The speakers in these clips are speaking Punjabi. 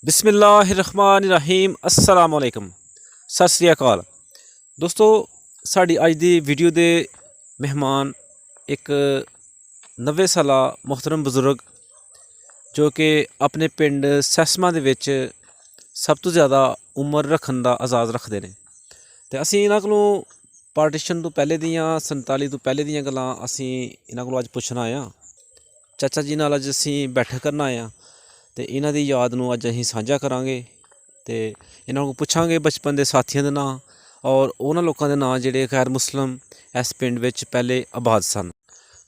बिस्मिल्लाहिर्रहमानिर्रहीम अस्सलाम वालेकुम सत श्री अकाल दोस्तों साड़ी अज दी वीडियो दे मेहमान एक 90 साला मोहतरम बजुर्ग जो कि अपने पिंड सैसमा दे विच सब तो ज़्यादा उम्र रखन दा आज़ाद रखते हैं तो असी इन्हां कोलों पार्टीशन तो पहले दियां 47 तो पहले दियां गल्लां असी इन्हां कोलों अज पुछना आए चाचा जी नाल अज असी बैठक करना आए तो इन्हां दी याद नूं अज असीं सांझा करांगे तो इन्हां कोल पुछांगे बचपन के साथियों के नाम और उन्हां लोकां दे नाम जिहड़े गैर मुस्लिम इस पिंड विच पहले आबाद सन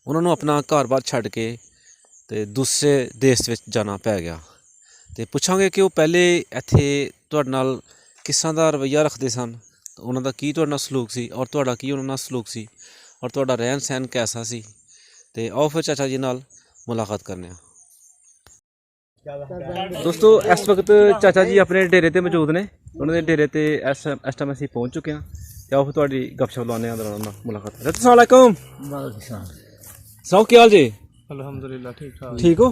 उन्हां नूं अपना घर बार छड्ड के ते दूसरे देश विच जाना पै गया तो पुछांगे कि वो पहले इत्थे तुहाडे नाल किस तरह दा रवैया रखते सन उन्हां दा की तुहाडे नाल सलूक सी और तुहाडा की उन्हां नाल सलूक सी और तुहाडा रहन सहन कैसा सी ते आओ फिर चाचा जी नाल मुलाकात करने आं। दोस्तों इस वक्त चाचा जी अपने डेरे ते मौजूद ने उन्होंने डेरे ते इस टाइम असीं पहुँच चुके हैं तो आओ फिर तुहाडी गपशप लाने आं मुलाकात। अस्सलाम वालेकुम। सनाओ की हाल जी? अल्हम्दुलिल्लाह ठीक ठाक। ठीक हो?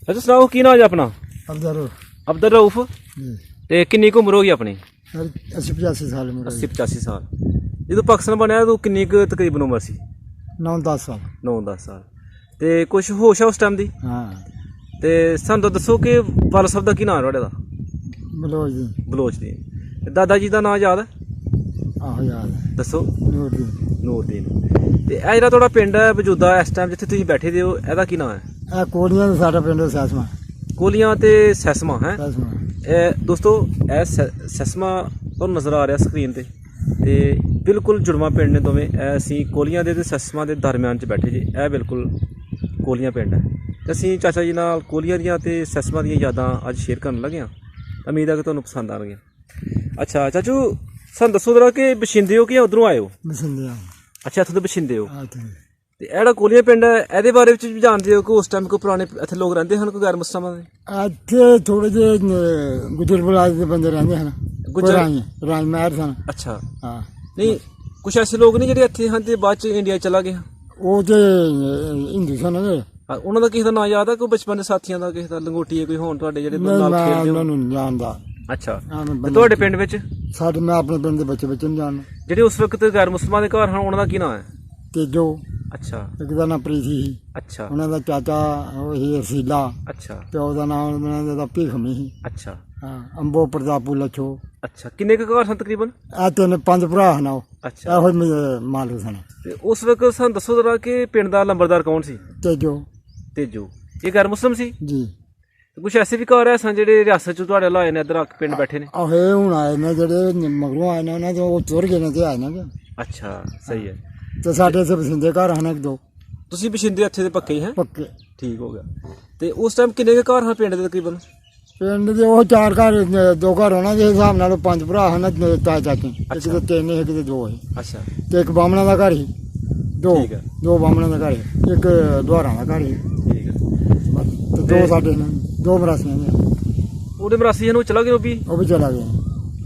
अच्छा सनाओ की नाम जी अपना? अब्दुल रऊफ। ते किन्नी कुछ उम्र हो गई अपनी? 80-85 साल उम्र। 80-85 साल। जो पाकिस्तान बनया तो किन्नी कुछ तकरीबन उम्र सी? 9-10 साल। 9-10 साल। ते कुछ होश है उस टाइम दी? हाँ। ते सानू दसो कि वाला साहब का की नाम है तुहाडे दा? बलोच दी। बलोच दी। दादा जी का नाम याद है? आहो याद है। दसो। नूरदीन। नूरदीन। ते ए जेहड़ा तुहाडा पिंड है मौजूदा इस टाइम जिथे तुसीं बैठे दे हो एदा की नाम है? ए कोलियां दा साडा पिंड सैसमा। कोलियां ते सैसमा है? सैसमा। ए दोस्तों ए सैसमा तुहानूं नज़र आ रहा स्क्रीन ते बिल्कुल जुड़वा पिंड ने दोवें ए असीं कोलियां दे ते सैसमा दे दरम्यान च बैठे जे ए बिल्कुल कोलियां पिंड है ते असीं चाचा जी नाल कोलियां दियां ते सैसमा दियां यादां अज शेयर करन लगे आं। उम्मीद है कि तुहानूं पसंद आउणगियां। अच्छा चाचू सानूं दस्सो जरा कि बशिंदे हो कि उधरों आए हो? बसिंदियां। अच्छा इत्थों दे बशिंदे हो आ ते ते एड़ा कोलियां पिंड है एदे बारे च भी जानदे हो कि उस टाइम कोई पुराने इत्थे लोग रहिंदे हन कोई गैर मुस्लिमां दे? इत्थे थोड़े जे गुजर बलाज दे बंदे रहंदे हन। गुजर राज महर सन। अच्छा हाँ। नहीं कुछ ऐसे लोग नहीं जेह्ड़े इत्थे हन ते बाद च इंडिया चला गए? ਉਹ ਤੇ ਹਿੰਦੂ ਸਨ ਨੇ। ਉਹਨਾਂ ਦਾ ਕਿਸੇ ਦਾ ਨਾਂ ਯਾਦ ਹੈ ਕੋਈ ਬਚਪਨ ਦੇ ਸਾਥੀਆਂ ਦਾ ਕਿਸੇ ਦਾ ਲੰਗੋਟੀਏ ਕੋਈ ਹੋਣ ਤੁਹਾਡੇ ਜਿਹੜੇ ਨਾਲ ਖੇਡਦੇ ਹੋ? ਉਹਨਾਂ ਨੂੰ ਨਹੀਂ ਜਾਣਦਾ। ਅੱਛਾ ਤੇ ਤੁਹਾਡੇ ਪਿੰਡ ਵਿੱਚ? ਸਾਡੇ ਮੈਂ ਆਪਣੇ ਪਿੰਡ ਦੇ ਬੱਚੇ ਨਹੀਂ ਜਾਣਦਾ। ਜਿਹੜੇ ਉਸ ਵਕਤ ਗੈਰ ਮੁਸਲਮਾਨ ਦੇ ਘਰ ਹਨ ਉਹਨਾਂ ਦਾ ਕੀ ਨਾਂ ਹੈ? ਤੇਜੋ। ਅੱਛਾ। ਇੱਕ ਦਾ ਨਾਂ ਪ੍ਰੀਤੀ ਸੀ। ਅੱਛਾ। ਉਹਨਾਂ ਦਾ ਚਾਚਾ ਉਹ ਸੀ ਅਸੀਲਾ। ਅੱਛਾ। ਪਿਓ ਦਾ ਨਾਮ ਉਹਨਾਂ ਦਾ ਭੀਖਮੀ ਸੀ। ਅੱਛਾ। ਹਾਂ ਅੰਬੋ ਪ੍ਰਤਾਪੂ ਲੱਛੋ। ਅੱਛਾ ਕਿੰਨੇ ਕੁ ਘਰ ਸਨ ਤਕਰੀਬਨ? ਇਹ ਤਿੰਨ ਪੰਜ ਭਰਾ ਹਨ ਉਹ। ਅੱਛਾ ਇਹੋ ਮਾਲਕ ਸਨ। ਤੇ ਉਸ ਵਕਤ ਸਾਨੂੰ ਦੱਸੋ ਜਰਾ ਕਿ ਪਿੰਡ ਦਾ ਲੰਬਰਦਾਰ ਕੌਣ ਸੀ? ਤੇਜੋ। ਤੇਜੋ। ਇਹ ਗੈਰ ਮੁਸਲਮ ਸੀ? ਜੀ। ਕੁਛ ਐਸੇ ਵੀ ਘਰ ਹੈ ਸਨ ਜਿਹੜੇ ਰਿਆਸਤ ਚ ਤੁਹਾਡੇ ਲਾਏ ਨੇ ਇੱਧਰ ਆ ਕੇ ਪਿੰਡ ਬੈਠੇ ਨੇ? ਆਹੋ ਇਹ ਹੁਣ ਆਏ ਨੇ ਜਿਹੜੇ ਮਗਰੋਂ ਆਏ ਨੇ ਉਹਨਾਂ ਤੋਂ ਉਹ ਤੁਰ ਗਏ ਨੇ ਤੇ ਆਏ ਨੇ। ਅੱਛਾ ਸਹੀ ਹੈ। ਤੇ ਸਾਡੇ ਇੱਥੇ ਬਸਿੰਦੇ ਘਰ ਹਨ ਇੱਕ ਦੋ। ਤੁਸੀਂ ਬਸ਼ਿੰਦੇ ਇੱਥੇ ਦੇ ਪੱਕੇ ਹੀ ਹੈ? ਪੱਕੇ। ਠੀਕ ਹੋ ਗਿਆ। ਤੇ ਉਸ ਟਾਈਮ ਕਿੰਨੇ ਕੁ ਘਰ ਹਨ ਪਿੰਡ ਦੇ ਤਕਰੀਬਨ? ਪਿੰਡ ਦੇ ਉਹ ਚਾਰ ਘਰ ਦੋ ਘਰ ਉਹਨਾਂ ਦੇ ਹਿਸਾਬ ਨਾਲ ਪੰਜ ਭਰਾ ਹਨ ਤਾਏ ਚਾਚੇ। ਇੱਕ ਦੇ ਤਿੰਨ ਇੱਕ ਦੇ ਦੋ ਸੀ। ਅੱਛਾ ਤੇ ਇੱਕ ਬਾਹਮਣਾ ਦਾ ਘਰ ਸੀ। ਦੋ ਠੀਕ ਹੈ। दो बामणों का घर है, एक द्वारा का घर है, ठीक है। तो दो साढ़े दो मरासियां ने। ਉਹਦੇ ਮਰਾਸੀਆਂ ਨੂੰ ਚਲਾ ਗਏ वो भी चला गया।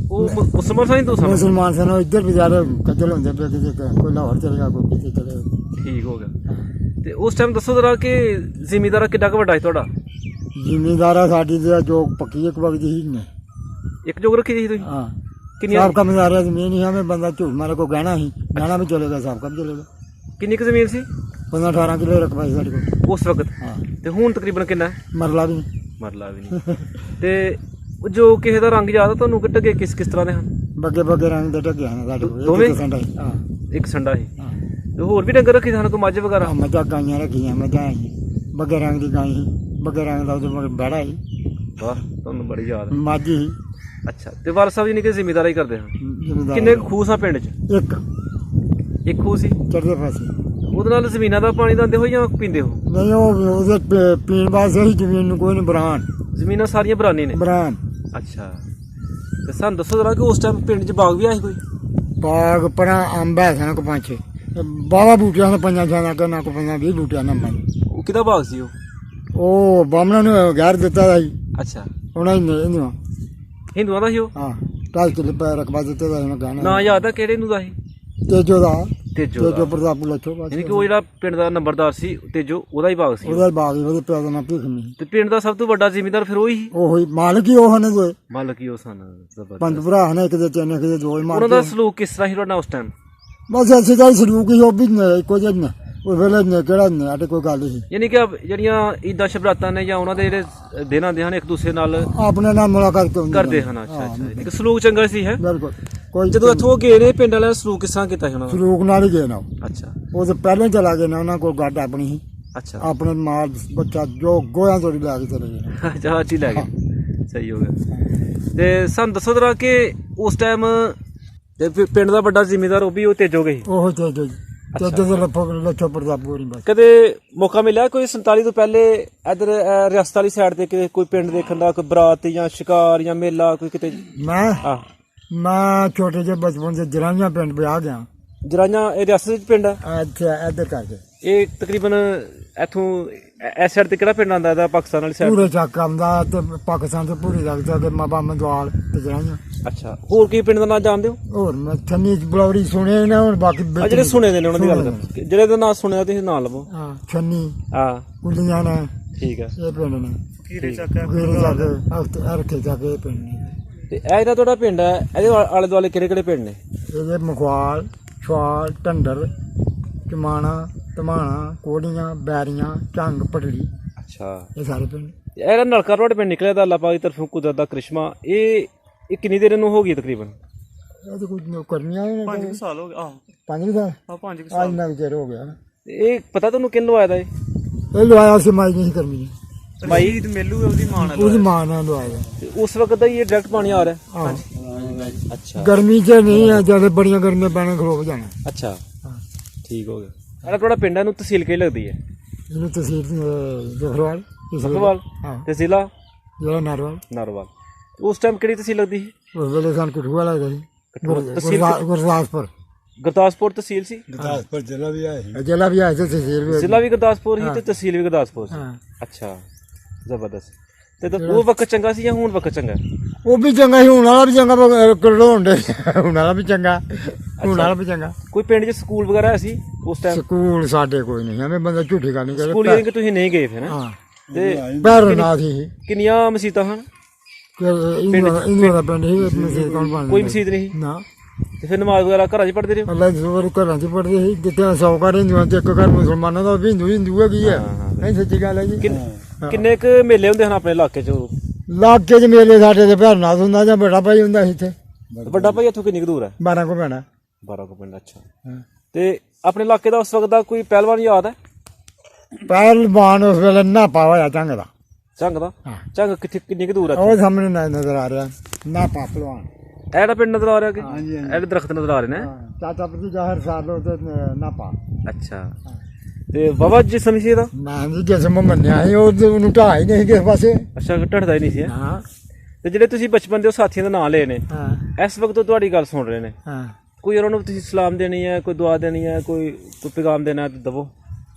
ਉਹ ਮੁਸਲਮਾਨ ਸਾਂ ਹਿੰਦੂ ਸਾਂ? मुसलमान से ना इधर भी ज्यादा कत्ल होंगे पे, किसी कोई लाहौर चलेगा कोई किसी चलेगा। ਠੀਕ ਹੋ ਗਿਆ। ਤੇ ਉਸ ਟਾइम ਦੱਸੋ ਜ਼ਰਾ ਕਿ ਜ਼ਿਮੀਂਦਾਰਾ ਕਿੱਡਾ ਕੁ ਵੱਡਾ ਹੈ ਤੁਹਾਡਾ? जिम्मेदारा साड़ी जो पक्की एक वक्त ही ने। ਇੱਕ ਜੋਗ ਰੱਖੀ ਸੀ ਤੁਸੀਂ? हाँ ਕਿੰਨੀ साहब का मजारा जमीन ही हमें बंदा झूठ मारे को गहना ही गहना भी चलेगा, साहब का भी चलेगा। ਕਿੰਨੀ ਕੁ ਜ਼ਮੀਨ ਸੀ 15-18 किलो रकबा है साढ़े को ਉਸ ਵਕਤ? हाँ ਤੇ ਹੁਣ ਤਕਰੀਬਨ ਕਿੰਨਾ ਹੈ? मरला भी नहीं। ਮਰਲਾ ਵੀ ਨਹੀਂ। ਤੇ ਜੋ ਕਿਸੇ ਦਾ ਰੰਗ ਯਾਦ ਆ ਤੁਹਾਨੂੰ ਕਿ ਢੱਗੇ ਕਿਸ ਤਰ੍ਹਾਂ ਦੇ ਹਨ? बगे बगे रंग दे टके हैं साढ़े को दोवें? एक संडा ही। हाँ ਇੱਕ ਸੰਡਾ ਸੀ हाँ ਤੇ ਹੋਰ ਵੀ ਡੰਗਰ ਰੱਖੇ ਸਨ ਕੋਈ ਮੱਝ ਵਗੈਰਾ? मजा गाइयां रखी हैं, मजा आई बगे रंग की गाय ही, बगे रंग का बैड़ा ही, ਵਾਹ ਤੁਹਾਨੂੰ ਬੜੀ ਯਾਦ ਹੈ। माझी ही। ਅੱਛਾ ਤੇ ਵਾਲ ਸਾਹਿਬ ਜੀ ਨੇ ਕਿ ਜ਼ਿਮੀਂਦਾਰੀ ਕਰਦੇ ਹਨ? जिम्मेदार ਕਿੰਨੇ ਕੁ ਖੂਹ ਸਾ ਪਿੰਡ 'ਚ? एक ਇੱਕ ਖੂਹ ਸੀ। चढ़ते पासे ਉਹਦੇ ਨਾਲ ਜ਼ਮੀਨਾਂ ਦਾ ਪਾਣੀ ਦਿੰਦੇ ਹੋ ਜਾਂ ਪੀਂਦੇ ਹੋ? नहीं वो पीने वास्ते ही जमीन को कोई नहीं बरान ਜ਼ਮੀਨਾਂ ਸਾਰੀਆਂ ਬਰਾਨੀ ਨੇ? बरान ਅੱਛਾ ਤੇ ਸਾਨੂੰ ਦੱਸੋ ਜ਼ਰਾ ਕਿ ਉਸ ਟਾਈਮ ਪਿੰਡ 'ਚ ਬਾਗ ਵੀ ਆਇਆ ਸੀ ਕੋਈ? बाग पर अंब है सन को 5-6 बाबा बूटिया ने 5-6 के ना को 20 बूटिया ने अंब। ਉਹ ਕਿਹਦਾ ਬਾਗ ਸੀ ਉਹ? ਉਹ ਬਾਹਮਣਾਂ ਨੂੰ ਗੈਰ ਦਿੱਤਾ ਦਾ ਸੀ ਅੱਛਾ ਉਹਨਾਂ ਨੇ ਇਹਨੂੰ। ਹਿੰਦੂਆਂ ਦਾ ਸੀ ਉਹ? ਹਾਂ 2.5 ਕਿੱਲੇ ਪੈ ਰਕਬਾ ਦਿੱਤਾ ਦਾ ਇਹਨਾਂ ਗਾਣਾ। ਨਾਂ ਯਾਦ ਆ ਕਿਹੜੇ ਨੂੰ ਦਾ ਸੀ? ਤੇਜੋ ਦਾ। ਤੇਜੋ ਤੇਜੋ ਪ੍ਰਤਾਪੂ ਲੱਛੋ ਬਸ ਯਾਨੀ ਕਿ ਉਹ ਜਿਹੜਾ ਪਿੰਡ ਦਾ ਨੰਬਰਦਾਰ ਸੀ ਤੇਜੋ ਉਹਦਾ ਹੀ ਭਾਗ ਸੀ ਉਹਦਾ ਬਾਗ ਉਹਦੇ ਪਿਓ ਦਾ ਨਾਂ ਭੀਖਮੀ ਤੇ ਪਿੰਡ ਦਾ ਸਭ ਤੋਂ ਵੱਡਾ ਜ਼ਿਮੀਂਦਾਰ ਫਿਰ ਉਹੀ ਸੀ ਉਹ ਹੀ ਮਾਲਕ ਹੀ ਉਹ ਹਨ ਦੋਏ ਮਾਲਕ ਹੀ ਉਹ ਸਨ ਜ਼ਬਰਦਸਤ। ਪੰਜ ਭਰਾ ਹਨ ਇੱਕ ਦੇ ਤਿੰਨ ਇੱਕ ਦੇ ਦੋ ਹੀ ਉਹਨਾਂ ਦਾ ਮਾਲਕ ਸਲੂਕ ਕਿਸ ਤਰ੍ਹਾਂ ਸੀ ਤੁਹਾਡਾ ਉਸ ਟਾਈਮ ਬਸ ਐਸੇ ਦਾ ਹੀ ਸਲੂਕ ਹੀ ਉਹ ਵੀ ਇੱਕੋ ਜਿਹਾ ਨੇ ਉਹ ਵੇਲੇ ਨੇ ਕਿਹੜਾ ਨੇ ਸਾਡੇ ਕੋਈ ਗੱਲ ਨਹੀਂ ਯਾਨੀ ਕਿ ਜਿਹੜੀਆਂ ਈਦਾਂ ਸ਼ਬਰਾਤਾਂ ਨੇ ਜਾਂ ਉਹਨਾਂ ਦੇ ਜਿਹੜੇ ਦਿਨ ਆਉਂਦੇ ਹਨ ਇੱਕ ਦੂਸਰੇ ਨਾਲ ਆਪਣੇ ਨਾਲ ਮੁਲਾਕਾਤ ਕਿਉਂ ਕਰਦੇ ਹਨ ਅੱਛਾ ਅੱਛਾ ਯਾਨੀ ਕਿ ਸਲੂਕ ਚੰਗਾ ਸੀ ਹੈ ਬਿਲਕੁਲ ਕੋਈ ਜਦੋਂ ਇੱਥੋਂ ਗਏ ਨੇ ਪਿੰਡ ਵਾਲਿਆਂ ਨੇ ਸਲੂਕ ਕਿਸ ਤਰ੍ਹਾਂ ਕੀਤਾ ਸੀ ਉਹਨਾਂ ਦਾ ਸਲੂਕ ਨਾਲ ਹੀ ਗਏ ਨਾ ਉਹ। ਅੱਛਾ ਉਹ ਤਾਂ ਪਹਿਲਾਂ ਹੀ ਚਲਾ ਗਏ ਨਾ ਉਹਨਾਂ ਕੋਲ ਗੱਡ ਆਪਣੀ ਸੀ ਅੱਛਾ ਆਪਣੇ ਮਾਲ ਬੱਚਾ ਜੋ ਗੋਇਆਂ ਤੋਂ ਲੈ ਕੇ ਚਲੇ ਗਏ ਜਹਾਜ਼ 'ਚ ਹੀ ਲੈ ਗਏ ਸਹੀ ਹੋ ਗਿਆ ਤੇ ਸਾਨੂੰ ਦੱਸੋ ਜਰਾ ਕਿ ਉਸ ਟਾਈਮ ਤੇ ਪਿੰਡ ਦਾ ਵੱਡਾ ਜ਼ਿਮੀਂਦਾਰ ਉਹ ਵੀ ਉਹ ਤੇਜੋ ਗਏ ਉਹ ਤੇਜੋ ਤੇਜੋ ਦੇ ਲੱਛੋ ਪ੍ਰਤਾਪੂ ਨਹੀਂ ਬਸ ਕਦੇ ਮੌਕਾ ਮਿਲਿਆ ਕੋਈ 47 ਤੋਂ ਪਹਿਲੇ ਇਧਰ ਰਿਆਸਤ ਵਾਲੀ ਸਾਈਡ ਤੇ ਕਿਤੇ ਕੋਈ ਪਿੰਡ ਦੇਖਣ ਦਾ ਕੋਈ ਬਰਾਤ ਜਾਂ ਸ਼ਿਕਾਰ ਜਾਂ ਮੇਲਾ ਕੋਈ ਕਿਤੇ ਮੈਂ ਆ ਛੋਟੇ ਜਿਹੇ ਬਚਪਨ ਦੇ ਜਰਾਈਆਂ ਪਿੰਡ ਵਿਆਹ ਗਿਆ ਜਰਾਈਆਂ ਇਹ ਰਿਆਸਤ ਵਿੱਚ ਪਿੰਡ ਆ ਅੱਛਾ ਇੱਧਰ ਕਰਕੇ ਇਹ ਤਕਰੀਬਨ ਇੱਥੋਂ ਇਸ ਸਾਈਡ ਤੇ ਕਿਹੜਾ ਪਿੰਡ ਆਉਂਦਾ ਇਹਦਾ ਪਾਕਿਸਤਾਨ ਵਾਲੀ ਸਾਈਡ ਪੂਰੇ ਚੱਕ ਆਉਂਦਾ ਤੇ ਪਾਕਿਸਤਾਨ ਤੋਂ ਪੂਰੀ ਲੱਗਦਾ ਤੇ ਮਾਬਾ ਮੰਦਵਾਲ ਤੇ ਜਰਾਈਆਂ ਅੱਛਾ ਹੋਰ ਕੀ ਪਿੰਡ ਦਾ ਨਾਂ ਜਾਣਦੇ ਹੋ ਹੋਰ ਮੈਂ ਛੰਨੀ ਬਲੌਰੀ ਸੁਣੇ ਨਾ ਹੁਣ ਬਾਕੀ ਆ ਜਿਹੜੇ ਸੁਣੇ ਦੇ ਨੇ ਉਹਨਾਂ ਦੀ ਗੱਲ ਕਰ ਜਿਹੜੇ ਦਾ ਨਾਂ ਸੁਣਿਆ ਤੁਸੀਂ ਨਾਂ ਲਵੋ ਹਾਂ ਛੰਨੀ ਆ ਕੁਲੀਆਂ ਨੇ ਠੀਕ ਆ ਇਹ ਪਿੰਡ ਨੇ ਕੀਰੇ ਕੀਰੇ ਚੱਕ ਅਰਖੇ ਚੱਕ ਇਹ ਪਿੰਡ ਨੇ ਤੇ ਇਹ ਜਿਹੜਾ ਤੁਹਾਡਾ ਪਿੰਡ ਹੈ ਇਹਦੇ ਆਲੇ ਦੁਆਲੇ ਕਿਹੜੇ ਕਿਹੜੇ ਪਿੰਡ ਨੇ ਇਹਦੇ ਮਖਵਾਲ ਛਵਾਲ ਢੰਡਰ ਚਮਾਣਾ ਧਮਾਣਾ ਕੋੜੀਆਂ ਬੈਰੀਆਂ ਝੰਗ ਪਟੜੀ ਅੱਛਾ ਇਹ ਸਾਰੇ ਪਿੰਡ ਇਹ ਜਿਹੜਾ ਨਲਕਾ ਤੁਹਾਡੇ ਪਿੰਡ ਨਿਕਲਿਆ ਦਾ ਅੱਲਾਹ ਪਾਕ ਦੀ ਤਰਫੋਂ ਕੁਦਰਤ ਦਾ ਕਰਿਸ਼ਮਾ ਇਹ ਕਿੰਨੀ ਦੇਰ ਨੂੰ ਹੋ ਗਈ ਤਕਰੀਬਨ ਇਹ ਤਾਂ ਕੁਝ ਕਰਨੀਆਂ ਨੇ 5 ਸਾਲ ਹੋ ਗਏ ਆਹ 5 ਸਾਲ ਆ 5 ਅੱਜ ਨਾ ਚਿਰ ਹੋ ਗਿਆ ਇਹ ਪਤਾ ਤੁਹਾਨੂੰ ਕਿੰਨ ਲਵਾਇਆ ਦਾ ਇਹ ਲਵਾਇਆ ਸੀ ਮਾਈ ਨਹੀਂ ਕਰਨੀ ਮਾਈ ਤੇ ਮੇਲੂ ਉਹਦੀ ਮਾਂ ਉਹਦੀ ਮਾਂ ਨਾਲ ਲਵਾਇਆ ਤੇ ਉਸ ਵਕਤ ਦਾ ਹੀ ਇਹ ਡਾਇਰੈਕਟ ਪਾਣੀ ਆ ਰਿਹਾ ਹਾਂ ਅੱਛਾ ਗਰਮੀ 'ਚ ਨਹੀਂ ਆ ਜਦ ਬੜੀਆਂ ਗਰਮੀਆਂ ਪੈਣਾ ਖਲੋਕ ਜਾਣਾ ਅੱਛਾ ਹਾਂ ਠੀਕ ਹੋ ਗਿਆ ਇਹਦਾ ਤੁਹਾਡਾ ਪਿੰਡ ਨੂੰ ਤਹਿਸੀਲ ਕਿਹੜੀ ਲੱਗਦੀ ਹੈ ਇਹਨੂੰ ਤਹਿਸੀਲ ਜਫਰਵਾਲ ਸਖਵਾਲ ਹਾਂ ਤੇ ਜ਼ਿਲ੍ਹਾ ਜਿਹੜਾ ਨਰਵਾਲ ਨਰਵਾਲ ਉਸ ਟਾਈਮ ਕਿਹੜੀ ਤਹਿਸੀਲ ਲੱਗਦੀ ਸੀ ਉਸ ਵੇਲੇ ਸਾਨੂੰ ਕਠੂਆ ਲੱਗਦਾ ਸੀ ਗੁਰਦਾਸਪੁਰ ਗੁਰਦਾਸਪੁਰ ਤਹਿਸੀਲ ਸੀ ਗੁਰਦਾਸਪੁਰ ਜ਼ਿਲ੍ਹਾ ਵੀ ਆਇਆ ਸੀ ਤਹਿਸੀਲ ਵੀ ਜ਼ਿਲ੍ਹਾ ਵੀ ਗੁਰਦਾਸਪੁਰ ਸੀ ਤੇ ਤਹਿਸੀਲ ਵੀ ਗੁਰਦਾਸਪੁਰ ਸੀ ਹਾਂ ਅੱਛਾ ਜ਼ਬਰਦਸਤ ਤੇ ਤਾਂ ਉਹ ਵਕਤ ਚੰਗਾ ਸੀ ਜਾਂ ਹੁਣ ਵਕਤ ਚੰਗਾ ਉਹ ਵੀ ਚੰਗਾ ਸੀ ਹੁਣ ਵਾਲਾ ਵੀ ਚੰਗਾ ਕਢਾਉਣ ਦੇ ਹੁਣ ਵਾਲਾ ਵੀ ਚੰਗਾ ਹੁਣ ਵਾਲਾ ਵੀ ਚੰਗਾ ਕੋਈ ਪਿੰਡ 'ਚ ਸਕੂਲ ਵਗੈਰਾ ਹੈ ਸੀ ਉਸ ਟਾਈਮ ਸਕੂਲ ਸਾਡੇ ਕੋਈ ਨਹੀਂ ਐਵੇਂ ਬੰਦਾ ਝੂਠੀ ਗੱਲ ਨਹੀਂ ਸਕੂਲ ਯਾਨੀ ਕਿ ਤੁਸੀਂ ਨਹੀਂ ਗਏ ਫਿਰ ਹੈਂ? ਹਾਂ ਤੇ ਭੈਰੋਨਾਥ ਹੀ ਕਿੰਨੀਆਂ ਮਸੀਤਾਂ ਹਨ ਇਹਨੂੰ ਦਾ ਪਿੰਡ ਹੀ ਮਸਜਿਦ ਕੌਣ ਬਣਦਾ ਕੋਈ ਮਸੀਤ ਨਹੀਂ ਸੀ? ਨਾ ਤੇ ਫਿਰ ਨਮਾਜ਼ ਵਗੈਰਾ ਘਰਾਂ 'ਚ ਪੜ੍ਹਦੇ ਰਹੇ ਹੋ? ਅੱਲਾ ਦੀ ਸੋਰ ਘਰਾਂ 'ਚ ਪੜਦੇ ਸੀ ਜਿੱਥੇ 100 ਘਰ ਹਿੰਦੂਆਂ ਤੇ ਇੱਕ ਘਰ ਮੁਸਲਮਾਨਾਂ ਦਾ ਵੀ ਹਿੰਦੂ ਹੈਗੀ ਹੈ ਨਹੀਂ ਸੱਚੀ ਗੱਲ ਹੈ ਜੀ ਕਿੰਨੇ ਕੁ ਮੇਲੇ ਹੁੰਦੇ ਹਨ ਆਪਣੇ ਇਲਾਕੇ 'ਚ ਇਲਾਕੇ 'ਚ ਮੇਲੇ ਸਾਡੇ ਤੇ ਭੈਰੋਨਾਥ ਹੁੰਦਾ ਜਾਂ ਬੜਾ ਭਾਈ ਹੁੰਦਾ ਸੀ ਇੱਥੇ ਵੱਡਾ ਭਾਈ ਇੱਥੋਂ ਕਿੰਨੀ ਕੁ ਦੂਰ ਹੈ 12 ਕੋ ਪੈਣਾ 12 ਕੁ ਪਿੰਡ ਅੱਛਾ ਤੇ ਆਪਣੇ ਇਲਾਕੇ ਦਾ ਉਸ ਵਕਤ ਦਾ ਕੋਈ ਪਹਿਲਵਾਨ ਯਾਦ ਹੈ ਪਹਿਲਵਾਨ ਉਸ ਵੇਲੇ ਨਾ ਪਾਇਆ ਚੰਗ ਦਾ ਝੰਗ ਦਾ ਹਾਂ। ਝੰਗ ਕਿੱਥੇ ਕਿੰਨੀ ਕੁ ਦੂਰ ਹੈ ਉਹ ਸਾਹਮਣੇ ਨਜ਼ਰ ਆ ਰਿਹਾ ਨਾ ਪਹਿਲਵਾਨ ਇਹ ਜਿਹੜਾ ਪਿੰਡ ਨਜ਼ਰ ਆ ਰਿਹਾ ਕਿ ਹਾਂਜੀ, ਹਾਂਜੀ। ਇਹ ਦਰਖਤ ਨਜ਼ਰ ਆ ਰਹੇ ਨੇ ਚਾਚਾ ਭਤੀਜਾ ਹਰ ਸਾਲ ਉਹਦੇ ਨਾ ਪਾ ਅੱਛਾ ਤੇ ਬਾਬਾ ਜਿਸਮ ਸੀ ਇਹਦਾ ਮੈਂ ਜੀ ਜਿਸਮ ਮੰਨਿਆ ਸੀ ਉਹਨੂੰ ਢਾਹ ਹੀ ਨਹੀਂ ਕਿਸੇ ਪਾਸੇ ਅੱਛਾ ਢੜਦਾ ਹੀ ਨਹੀਂ ਸੀ ਹੈਂ? ਹਾਂ ਤੇ ਜਿਹੜੇ ਤੁਸੀਂ ਬਚਪਨ ਦੇ ਉਹ ਸਾਥੀਆਂ ਦਾ ਨਾਂ ਲਏ ਨੇ ਹਾਂ ਇਸ ਵਕਤ ਉਹ ਤੁਹਾਡੀ ਗੱਲ ਸੁਣ ਰਹੇ ਨੇ ਹਾਂ ਕੋਈ ਉਹਨਾਂ ਨੂੰ ਤੁਸੀਂ ਸਲਾਮ ਦੇਣੀ ਹੈ ਕੋਈ ਦੁਆ ਦੇਣੀ ਹੈ ਕੋਈ ਪੈਗਾਮ ਦੇਣਾ ਹੈ ਤੇ ਦਵੋ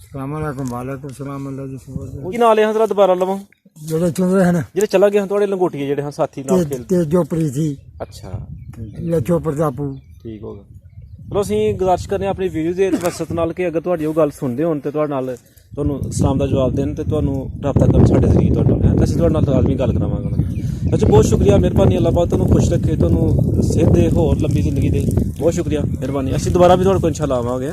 ਸਲਾਮ ਅਲੈਕੁਮ ਵਾਲੇਕੁਮ ਸਲਾਮ ਅੱਲਾ ਜੀ ਸਬਰ ਕੀ ਨਾਂ ਲਿਆ ਹਜ਼ਰਤ ਦੁਬਾਰਾ ਲਵਾਂ ਜਿਹੜੇ ਚੁੰਦੇ ਹਨ ਜਿਹੜੇ ਚਲਾ ਗਏ ਹਨ ਤੁਹਾਡੇ ਲੰਗੋਟੀਏ ਜਿਹੜੇ ਹਨ ਸਾਥੀ ਨਾਲ ਖੇਲ ਤੇ ਜੋ ਪ੍ਰੀਤੀ ਅੱਛਾ ਲੱਛੋ ਪ੍ਰਤਾਪੂ ਠੀਕ ਹੋ ਗਿਆ ਚਲੋ ਅਸੀਂ ਗੁਜ਼ਾਰਿਸ਼ ਕਰਨੇ ਆਪਣੀ ਵੀਡੀਓ ਦੇ ਵਸਤ ਨਾਲ ਕਿ ਅਗਰ ਤੁਹਾਡੀ ਉਹ ਗੱਲ ਸੁਣਦੇ ਹੋਣ ਤੇ ਤੁਹਾਡੇ ਨਾਲ ਤੁਹਾਨੂੰ ਇਸਲਾਮ ਦਾ ਜਵਾਬ ਦੇਣ ਤੇ ਤੁਹਾਨੂੰ ਰਾਬਤਾ ਕਰਨ ਸਾਡੇ ਜ਼ਰੀਏ ਤੁਹਾਡੇ ਨਾਲ ਹੈ ਅਸੀਂ ਤੁਹਾਡੇ ਨਾਲ ਲਾਜ਼ਮੀ ਗੱਲ ਕਰਾਵਾਂਗੇ ਅੱਛਾ ਬਹੁਤ ਸ਼ੁਕਰੀਆ ਮਿਹਰਬਾਨੀ ਅੱਲਾਹ ਪਾਕ ਤੁਹਾਨੂੰ ਖੁਸ਼ ਰੱਖੇ ਤੁਹਾਨੂੰ ਸਿਹਤ ਦੇ ਹੋਰ ਲੰਬੀ ਜ਼ਿੰਦਗੀ ਦੇ ਬਹੁਤ ਸ਼ੁਕਰੀਆ ਮਿਹਰਬਾਨੀ ਅਸੀਂ ਦੁਬਾਰਾ ਵੀ ਤੁਹਾਡੇ ਕੋਲ ਇਨਸ਼ਾਅੱਲਾ ਆਵਾਂਗੇ